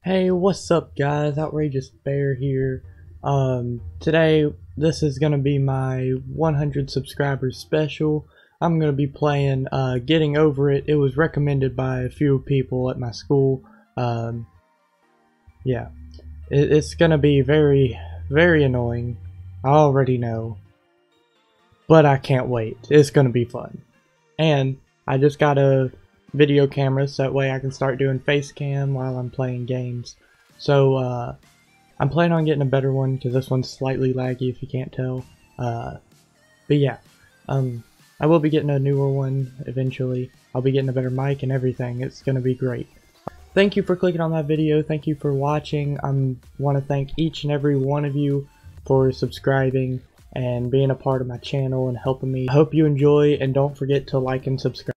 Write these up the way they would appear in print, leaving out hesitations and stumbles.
Hey, what's up guys? Outrageous Bear here. Today this is gonna be my 100 subscribers special. I'm gonna be playing Getting Over It. It was recommended by a few people at my school. Yeah, it's gonna be very, very annoying. I already know, but I can't wait. It's gonna be fun. And I just got a video camera so that way I can start doing face cam while I'm playing games. So I'm planning on getting a better one because this one's slightly laggy if you can't tell. But yeah, I will be getting a newer one eventually. I'll be getting a better mic and everything. It's gonna be great. Thank you for clicking on that video. Thank you for watching. I want to thank each and every one of you for subscribing and being a part of my channel and helping me. I hope you enjoy, and don't forget to like and subscribe.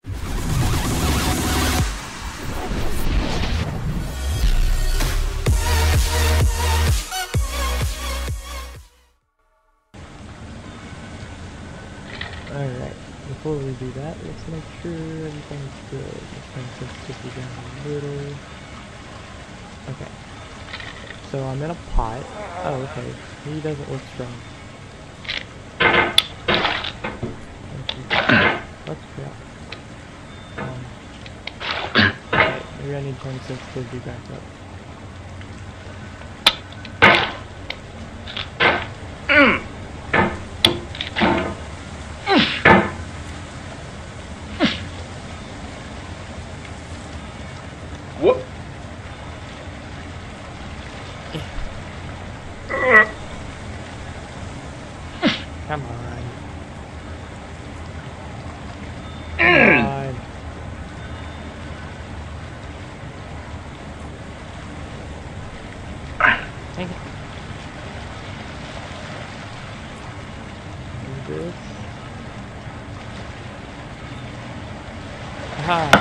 Alright, before we do that, let's make sure everything's good. Let's bring sensitivity down a little. Okay. So I'm in a pot. Oh, okay. He doesn't look strong. Let's go. Okay, maybe I need to turn sensitivity back up. Whoop. Come on. Come on. Dang it. Do this. Aha.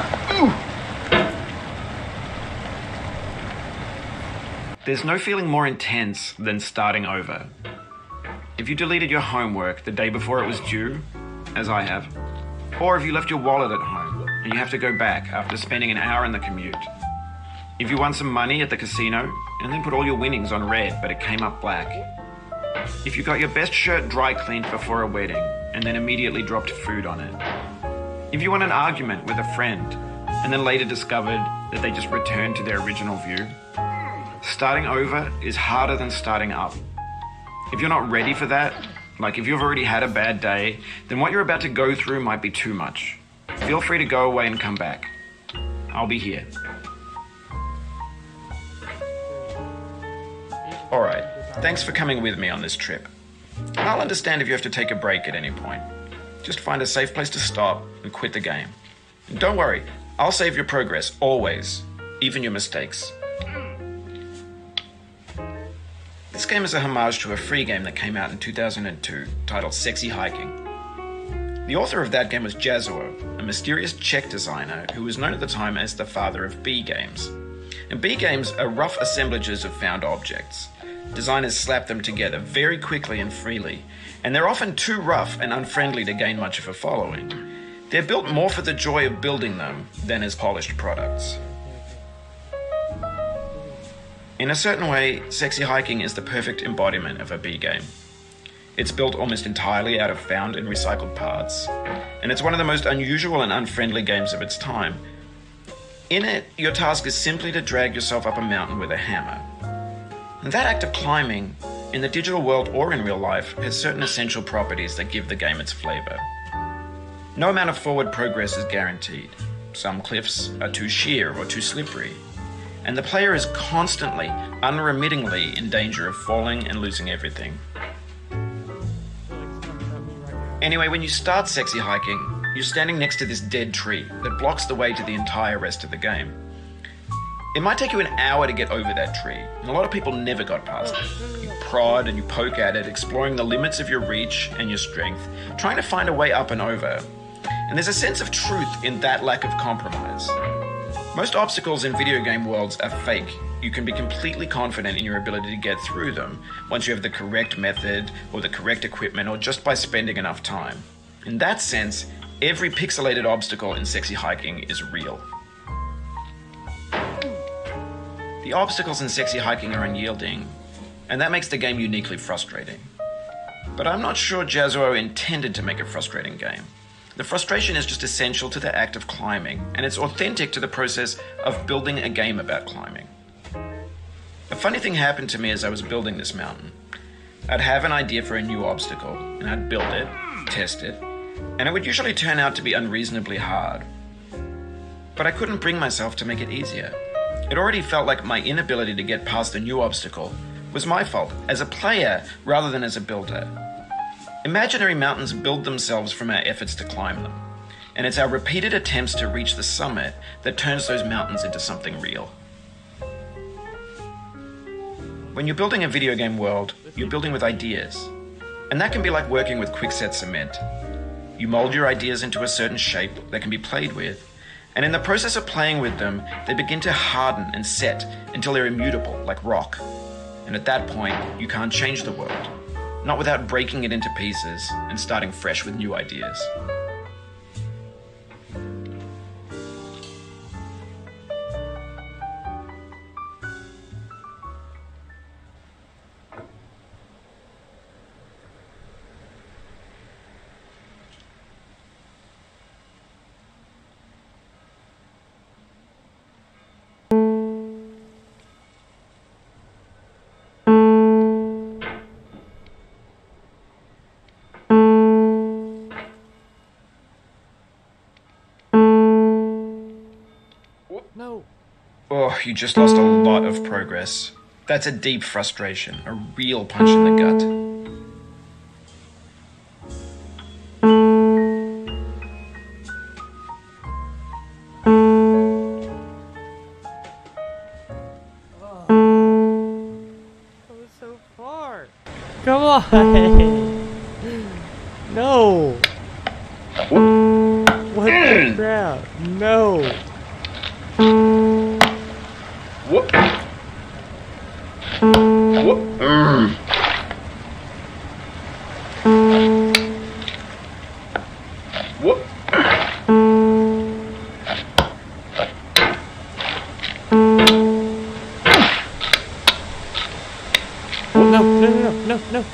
There's no feeling more intense than starting over. If you deleted your homework the day before it was due, as I have, or if you left your wallet at home and you have to go back after spending an hour in the commute. If you won some money at the casino and then put all your winnings on red but it came up black. If you got your best shirt dry cleaned before a wedding and then immediately dropped food on it. If you won an argument with a friend and then later discovered that they just returned to their original view. Starting over is harder than starting up. If you're not ready for that, like if you've already had a bad day, then what you're about to go through might be too much. Feel free to go away and come back. I'll be here. Alright, thanks for coming with me on this trip. I'll understand if you have to take a break at any point. Just find a safe place to stop and quit the game. And don't worry, I'll save your progress, always, even your mistakes. This game is a homage to a free game that came out in 2002 titled Sexy Hiking. The author of that game was Jazuo, a mysterious Czech designer who was known at the time as the father of B games. And B games are rough assemblages of found objects. Designers slap them together very quickly and freely, and they're often too rough and unfriendly to gain much of a following. They're built more for the joy of building them than as polished products. In a certain way, Sexy Hiking is the perfect embodiment of a B game. It's built almost entirely out of found and recycled parts, and it's one of the most unusual and unfriendly games of its time. In it, your task is simply to drag yourself up a mountain with a hammer. And that act of climbing, in the digital world or in real life, has certain essential properties that give the game its flavor. No amount of forward progress is guaranteed. Some cliffs are too sheer or too slippery. And the player is constantly, unremittingly in danger of falling and losing everything. Anyway, when you start Sexy Hiking, you're standing next to this dead tree that blocks the way to the entire rest of the game. It might take you an hour to get over that tree, and a lot of people never got past it. You prod and you poke at it, exploring the limits of your reach and your strength, trying to find a way up and over. And there's a sense of truth in that lack of compromise. Most obstacles in video game worlds are fake. You can be completely confident in your ability to get through them once you have the correct method or the correct equipment or just by spending enough time. In that sense, every pixelated obstacle in Sexy Hiking is real. The obstacles in Sexy Hiking are unyielding, and that makes the game uniquely frustrating. But I'm not sure Jazzuo intended to make a frustrating game. The frustration is just essential to the act of climbing, and it's authentic to the process of building a game about climbing. A funny thing happened to me as I was building this mountain. I'd have an idea for a new obstacle, and I'd build it, test it, and it would usually turn out to be unreasonably hard. But I couldn't bring myself to make it easier. It already felt like my inability to get past the new obstacle was my fault, as a player rather than as a builder. Imaginary mountains build themselves from our efforts to climb them, and it's our repeated attempts to reach the summit that turns those mountains into something real. When you're building a video game world, you're building with ideas, and that can be like working with quickset cement. You mold your ideas into a certain shape that can be played with, and in the process of playing with them, they begin to harden and set until they're immutable, like rock. And at that point, you can't change the world. Not without breaking it into pieces and starting fresh with new ideas. No. Oh, you just lost a lot of progress. That's a deep frustration, a real punch in the gut. That was so far. Come on. No. What the crap? No. Whoop. Whoop. Whoop.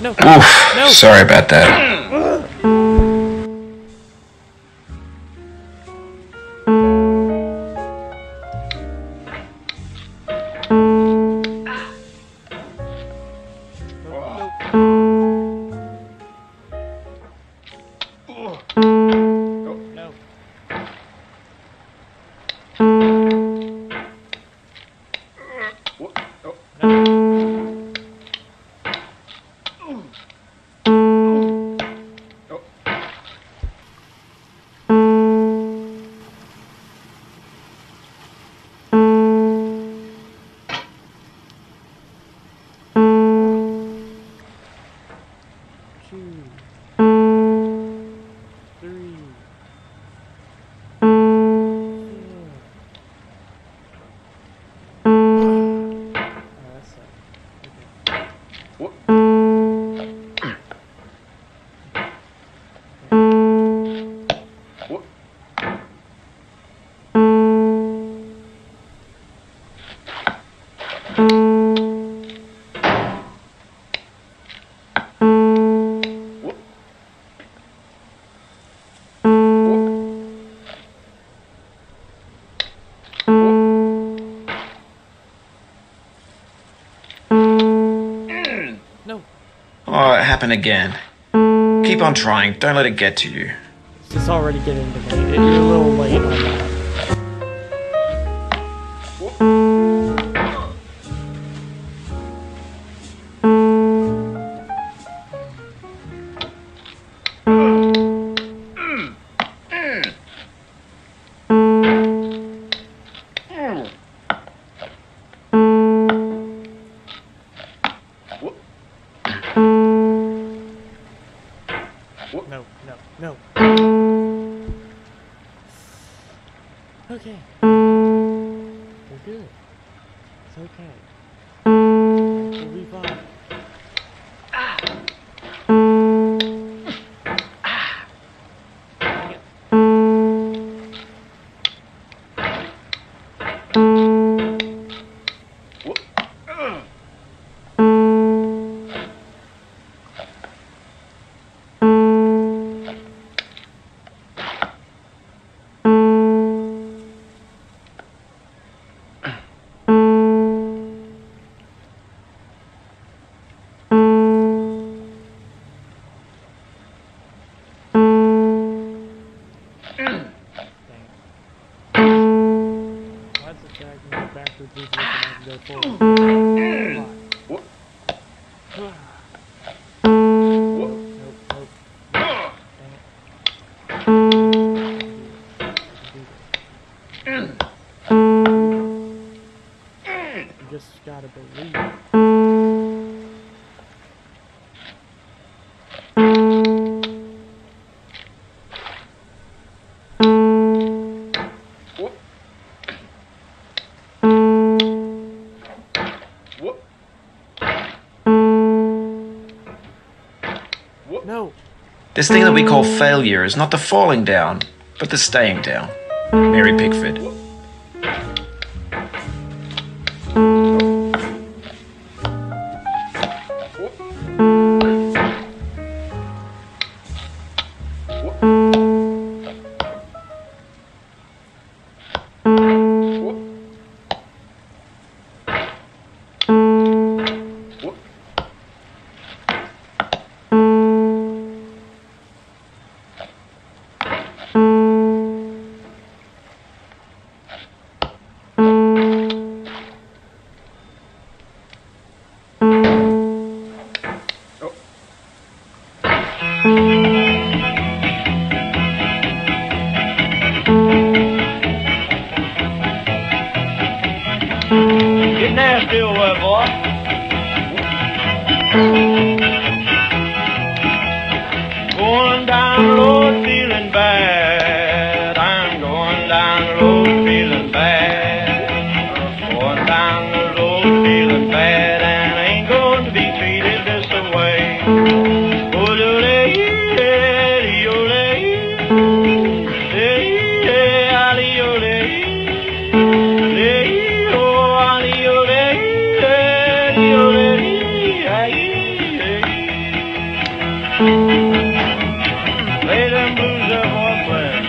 No. Oof. No. Sorry about that. No. Oh, it happened again. Keep on trying, don't let it get to you. It's already getting to me. You're a little late on that. No. Okay. We're good. It's okay. We'll be fine. Dang it. backwards easily can I can go forward. Come on. Nope. You just gotta believe it. No. This thing that we call failure is not the falling down, but the staying down. Mary Pickford. Get nasty over there, boy. Going down the road feeling bad. I'm going down the road feeling bad. Going down the road feeling bad, and I ain't going to be treated this way. Lay them blues up, boy, friend.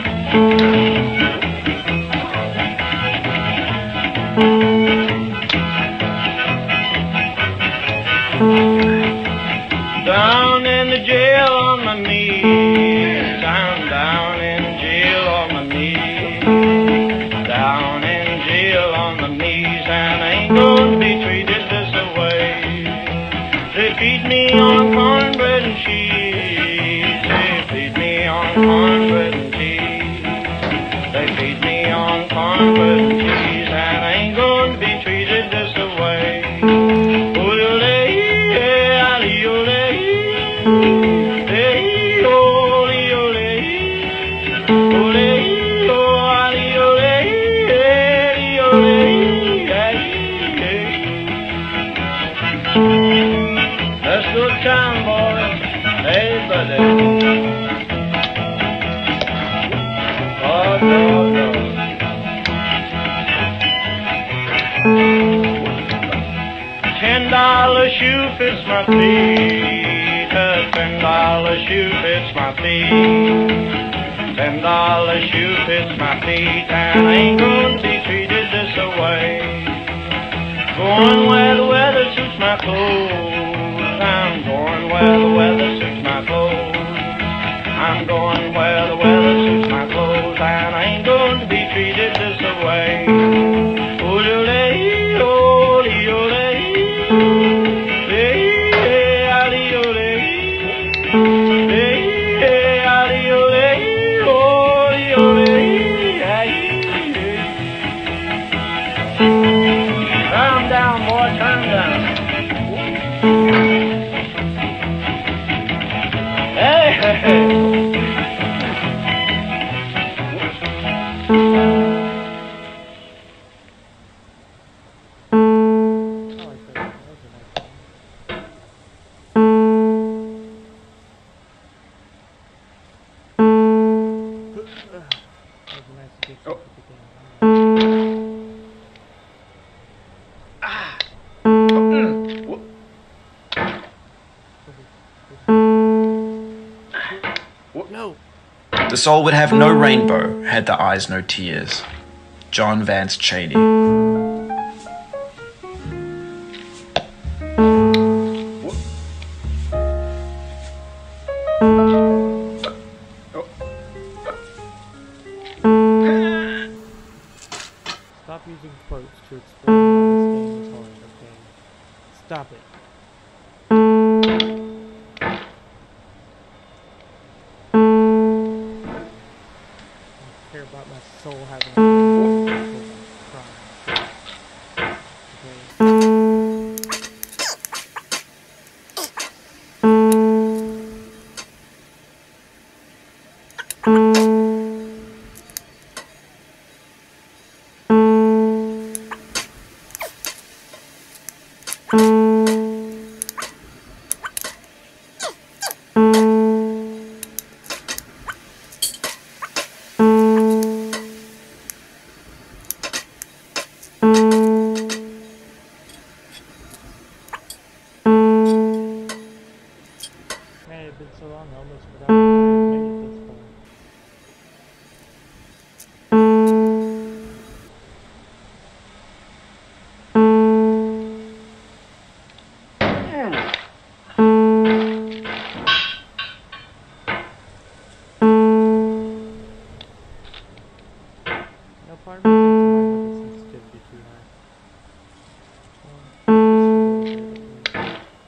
Down in the jail on my knees. I'm down in jail on my knees. Down in jail on my knees, and I ain't gonna be treated this way. They feed me on cornbread and cheese. They feed me on cornbread and cheese. They feed me on cornbread and cheese, and I ain't gonna be treated this way. That's good time, boys. Hey, buddy. Oh, no. $10 shoe fits my feet. A $10 shoe fits my feet. $10 shoe fits my feet, and I ain't gonna be treated this way. Going where the weather suits my clothes. I'm going where the weather suits my clothes. I'm going where the weather suits my clothes, and I ain't going to be treated this way. Turn down, boy, turn down. Hey, hey, hey. No. The soul would have no rainbow, had the eyes no tears. John Vance Cheney. Stop using quotes to explain. Stop it. I care about my soul having Man, it's been so long, I almost forgot I made it this far. No, part of me thinks I might have the sensitivity too high.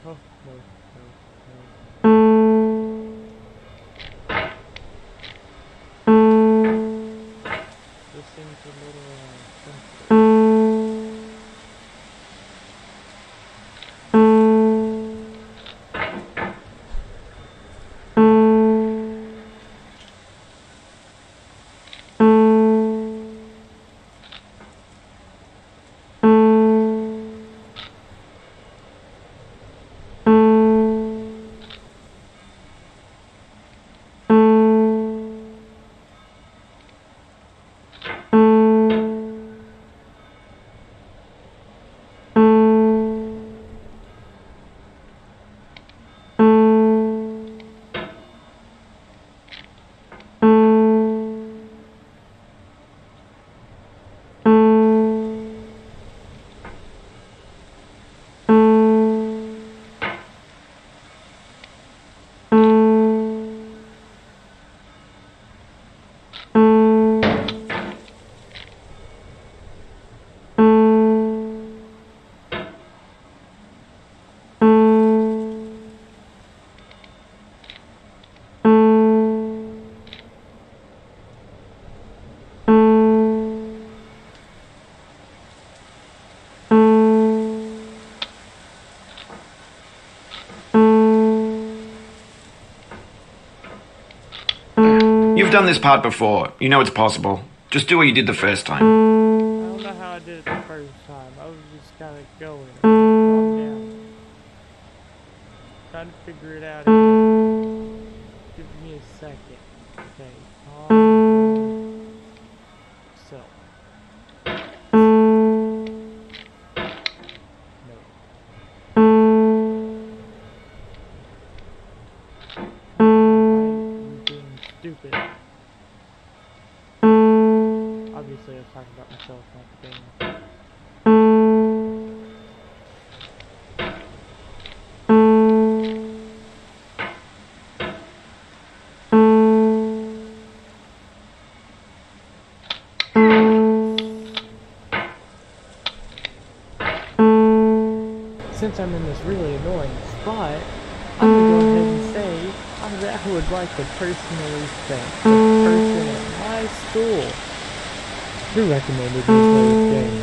Oh, no, no, no. This seems a little sensitive. You've done this part before. You know it's possible. Just do what you did the first time. I don't know how I did it the first time. I was just kind of going. Calm down. Trying to figure it out again. Give me a second. Okay. Calm yourself. No. Why are you being stupid? Obviously, I was talking about myself, not the game. Since I'm in this really annoying spot, I'm gonna go ahead and say I would like to personally thank the person at my school who recommended me play this game.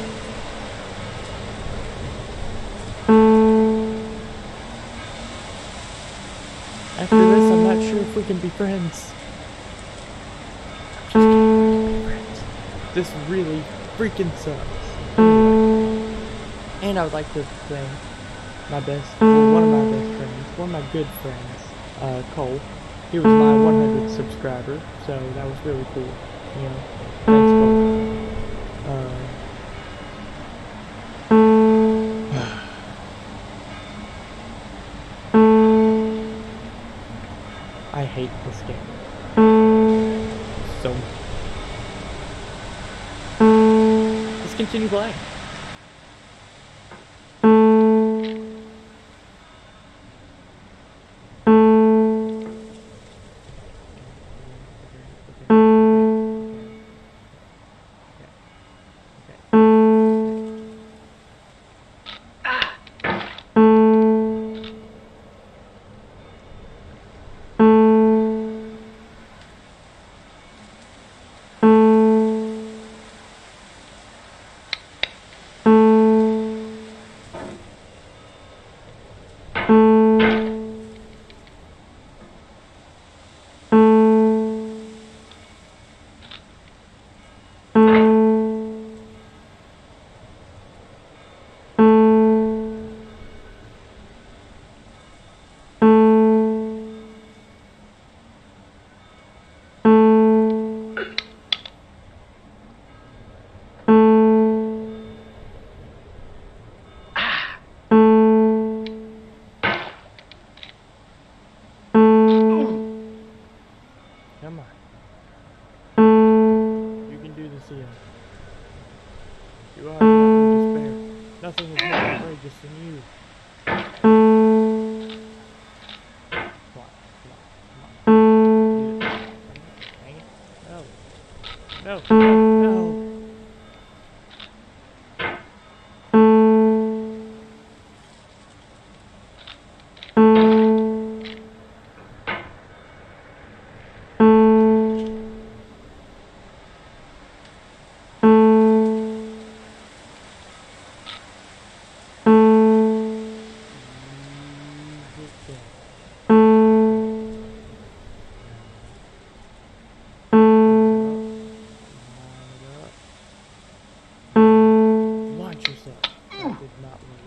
After this, I'm not sure if we can be friends. I'm just kidding, we can be friends. This really freaking sucks. Anyway, and I would like to thank my one of my best friends, one of my good friends, Cole. He was my 100th subscriber, so that was really cool. You know, thanks, Cole. I hate this game so much. Let's continue playing. Come on. You can do this, Ian. You are nothing to spare. Nothing is more courageous than you. Come on, come on, come on. Do it. Dang it. No. No, no, no. Launch yourself. That did not work.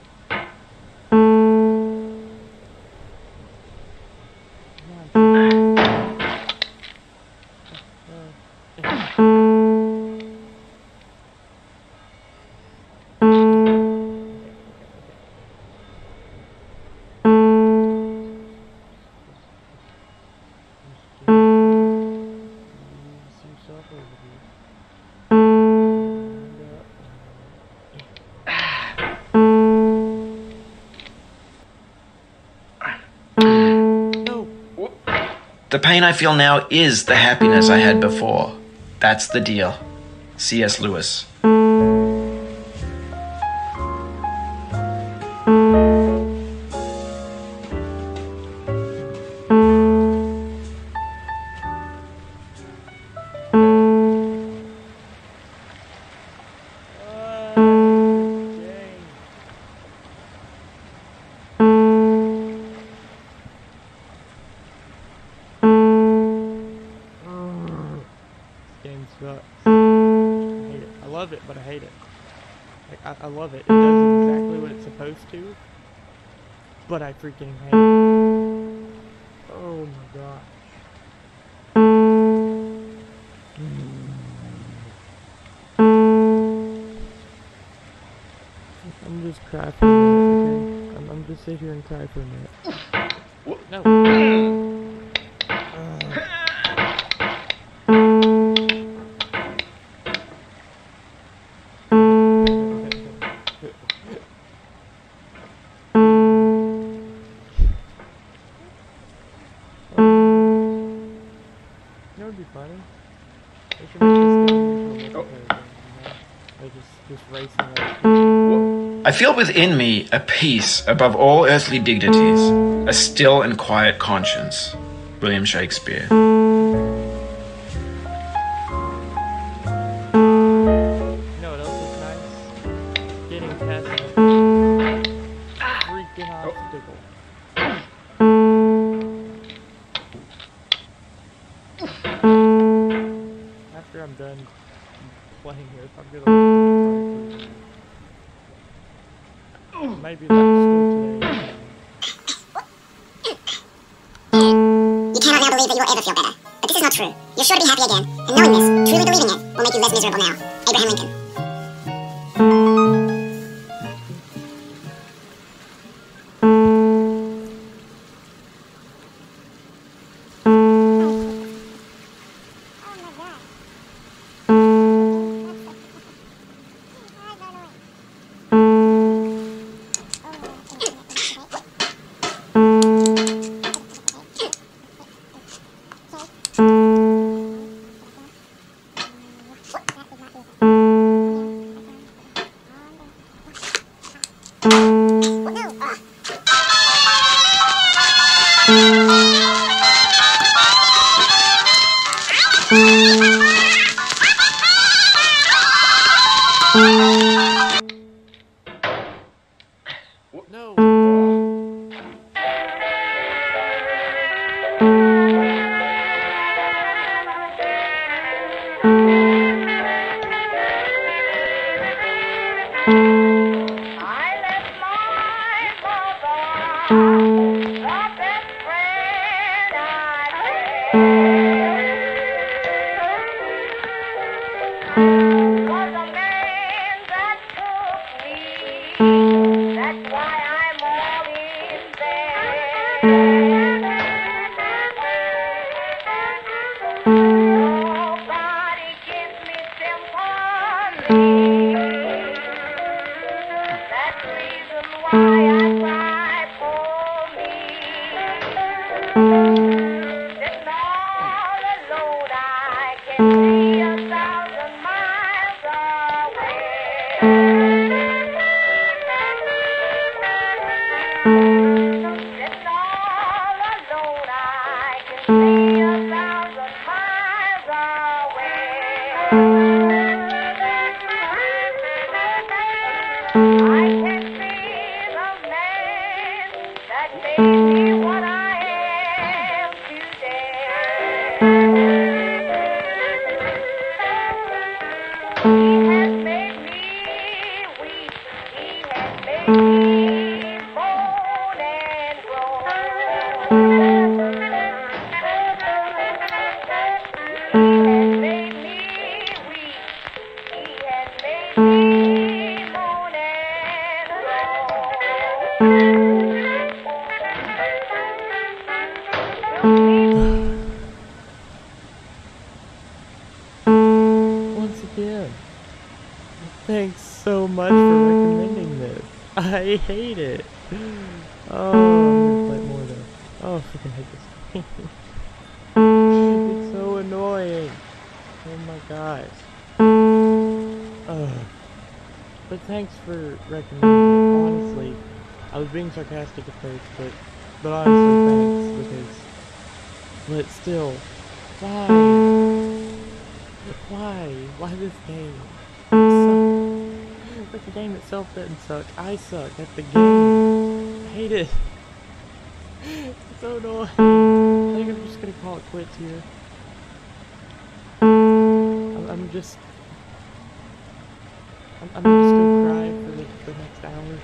Come yourself over here. The pain I feel now is the happiness I had before. That's the deal. C.S. Lewis. Game sucks. I hate it. I love it, but I hate it. Like, I love it. It does exactly what it's supposed to, but I freaking hate it. Oh my gosh. I'm just cry for a minute, okay? I'm just sit here and cry for a minute. No. That would be funny. They should make this game into a multiplayer game, you know? Like just racing like I feel within me a peace above all earthly dignities, a still and quiet conscience. William Shakespeare. You know what else is nice? Getting past that freaking obstacle. After I'm done playing this, I'm gonna maybe like school today. You cannot now believe that you will ever feel better. But this is not true. You're sure to be happy again, and knowing this, truly believing it, will make you less miserable now. Abraham Lincoln. No. I left my mother, the best friend I had. Was a man that took me. That's why I'm all in bed. Sitting all alone, I can see 1,000 miles away. I can see the man that made me what I am today. He has made me weep. He has made me moan and groan. He has made me weep. He has made me moan and groan. Once again, thanks so much for recommending this. I hate it. Oh, I'm gonna play more though. Oh, I freaking hate this game. It's so annoying. Oh my gosh. But thanks for recommending it. Honestly, I was being sarcastic at first, but honestly, thanks, but still, why? Why this game? It sucks. But the game itself doesn't suck. I suck at the game. I hate it. It's so annoying. I think I'm just gonna call it quits here. I'm just gonna cry for the next hour.